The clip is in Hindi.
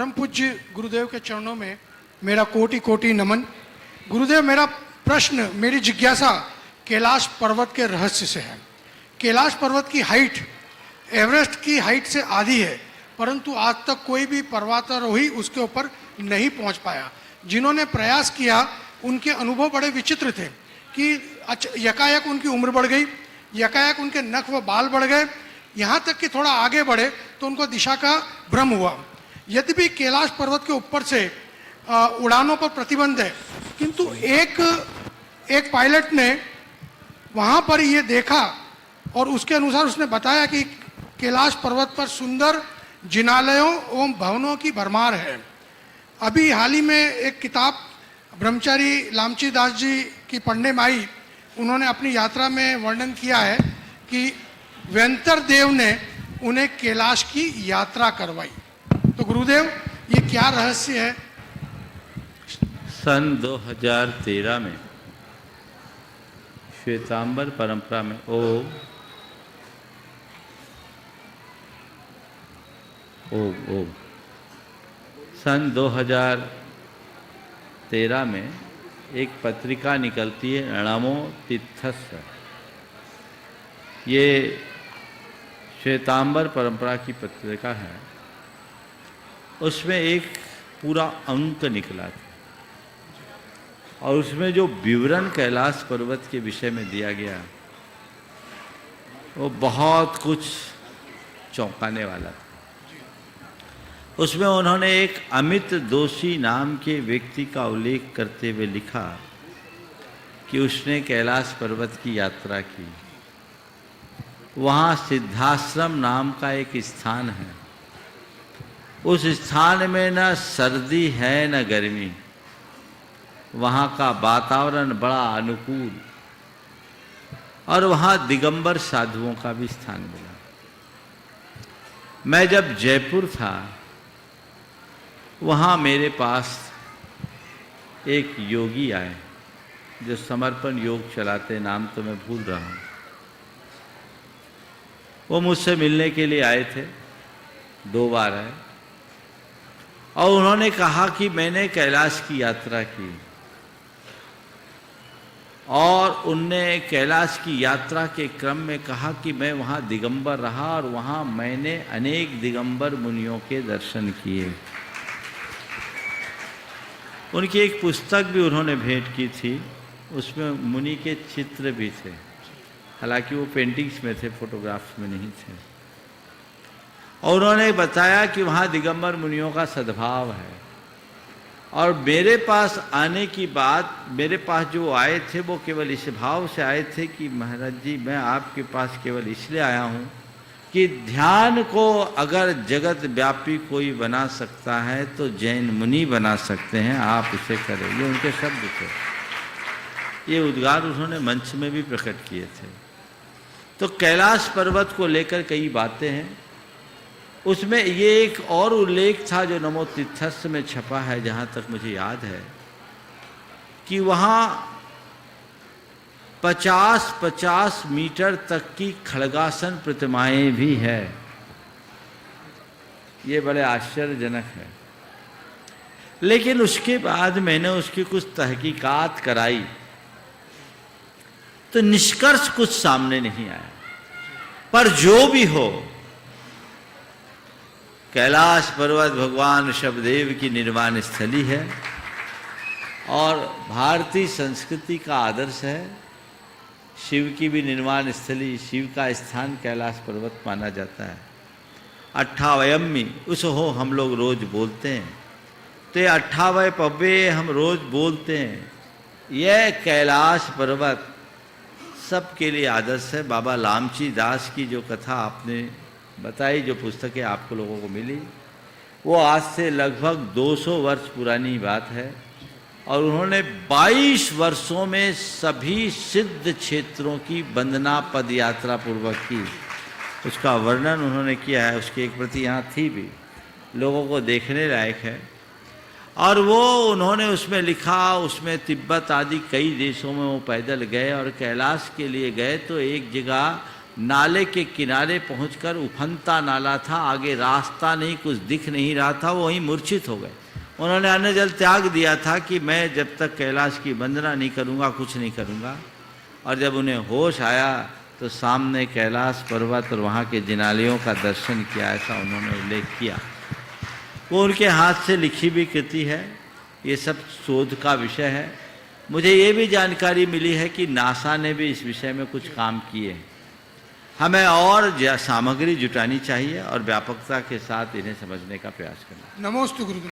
परम पूज्य गुरुदेव के चरणों में मेरा कोटि कोटि नमन। गुरुदेव, मेरा प्रश्न, मेरी जिज्ञासा कैलाश पर्वत के रहस्य से है। कैलाश पर्वत की हाइट एवरेस्ट की हाइट से आधी है, परंतु आज तक कोई भी पर्वतारोही उसके ऊपर नहीं पहुंच पाया। जिन्होंने प्रयास किया उनके अनुभव बड़े विचित्र थे कि यकायक उनकी उम्र बढ़ गई, यकायक उनके नख व बाल बढ़ गए, यहाँ तक कि थोड़ा आगे बढ़े तो उनको दिशा का भ्रम हुआ। यद्यपि कैलाश पर्वत के ऊपर से उड़ानों पर प्रतिबंध है, किंतु एक पायलट ने वहाँ पर ये देखा और उसके अनुसार उसने बताया कि कैलाश पर्वत पर सुंदर जिनालयों एवं भवनों की भरमार है। अभी हाल ही में एक किताब ब्रह्मचारी लामची दास जी की पढ़ने में आई। उन्होंने अपनी यात्रा में वर्णन किया है कि वेंतर देव ने उन्हें कैलाश की यात्रा करवाई। तो गुरुदेव, ये क्या रहस्य है? सन 2013 में श्वेतांबर परंपरा में ओम सन 2013 में एक पत्रिका निकलती है नमो तीर्थस्य। ये श्वेतांबर परंपरा की पत्रिका है। उसमें एक पूरा अंक निकला था और उसमें जो विवरण कैलाश पर्वत के विषय में दिया गया वो बहुत कुछ चौंकाने वाला था। उसमें उन्होंने एक अमित दोषी नाम के व्यक्ति का उल्लेख करते हुए लिखा कि उसने कैलाश पर्वत की यात्रा की। वहाँ सिद्धाश्रम नाम का एक स्थान है। उस स्थान में न सर्दी है न गर्मी। वहाँ का वातावरण बड़ा अनुकूल और वहाँ दिगंबर साधुओं का भी स्थान मिला। मैं जब जयपुर था, वहाँ मेरे पास एक योगी आए जो समर्पण योग चलाते, नाम तो मैं भूल रहा हूँ। वो मुझसे मिलने के लिए आए थे, 2 बार आए और उन्होंने कहा कि मैंने कैलाश की यात्रा की और उनने कैलाश की यात्रा के क्रम में कहा कि मैं वहाँ दिगंबर रहा और वहाँ मैंने अनेक दिगंबर मुनियों के दर्शन किए। उनकी एक पुस्तक भी उन्होंने भेंट की थी, उसमें मुनि के चित्र भी थे। हालांकि वो पेंटिंग्स में थे, फोटोग्राफ्स में नहीं थे। और उन्होंने बताया कि वहाँ दिगंबर मुनियों का सद्भाव है। और मेरे पास आने की बात, मेरे पास जो आए थे वो केवल इस भाव से आए थे कि महाराज जी, मैं आपके पास केवल इसलिए आया हूँ कि ध्यान को अगर जगत व्यापी कोई बना सकता है तो जैन मुनि बना सकते हैं, आप इसे करें। ये उनके शब्द थे। ये उद्गार उन्होंने मंच में भी प्रकट किए थे। तो कैलाश पर्वत को लेकर कई बातें हैं। उसमें ये एक और उल्लेख था जो नमो तीर्थस्य में छपा है, जहाँ तक मुझे याद है, कि वहाँ 50-50 मीटर तक की खड़गासन प्रतिमाएं भी है। ये बड़े आश्चर्यजनक है। लेकिन उसके बाद मैंने उसकी कुछ तहकीकात कराई तो निष्कर्ष कुछ सामने नहीं आया। पर जो भी हो, कैलाश पर्वत भगवान ऋषभदेव की निर्वाण स्थली है और भारतीय संस्कृति का आदर्श है। शिव की भी निर्वाण स्थली, शिव का स्थान कैलाश पर्वत माना जाता है। अट्ठावयम्मी उस हो हम लोग रोज बोलते हैं, तो ये 58वें पव्वे हम रोज बोलते हैं। यह कैलाश पर्वत सबके लिए आदर्श है। बाबा लामची दास की जो कथा आपने बताई, जो पुस्तकें आपको लोगों को मिली, वो आज से लगभग 200 वर्ष पुरानी बात है। और उन्होंने 22 वर्षों में सभी सिद्ध क्षेत्रों की वंदना पद यात्रा पूर्वक की। उसका वर्णन उन्होंने किया है। उसकी एक प्रति यहाँ थी भी, लोगों को देखने लायक है। और वो उन्होंने उसमें लिखा, उसमें तिब्बत आदि कई देशों में वो पैदल गए और कैलाश के लिए गए तो एक जगह नाले के किनारे पहुंचकर उफनता नाला था, आगे रास्ता नहीं, कुछ दिख नहीं रहा था, वो वहीं मूर्छित हो गए। उन्होंने अन्न जल त्याग दिया था कि मैं जब तक कैलाश की वंदना नहीं करूँगा कुछ नहीं करूँगा। और जब उन्हें होश आया तो सामने कैलाश पर्वत और वहाँ के जिनालयों का दर्शन किया, ऐसा उन्होंने उल्लेख किया। वो उनके हाथ से लिखी भी कृति है, ये सब शोध का विषय है। मुझे ये भी जानकारी मिली है कि नासा ने भी इस विषय में कुछ काम किए हैं। हमें और सामग्री जुटानी चाहिए और व्यापकता के साथ इन्हें समझने का प्रयास करना। नमोस्तु गुरुदेव।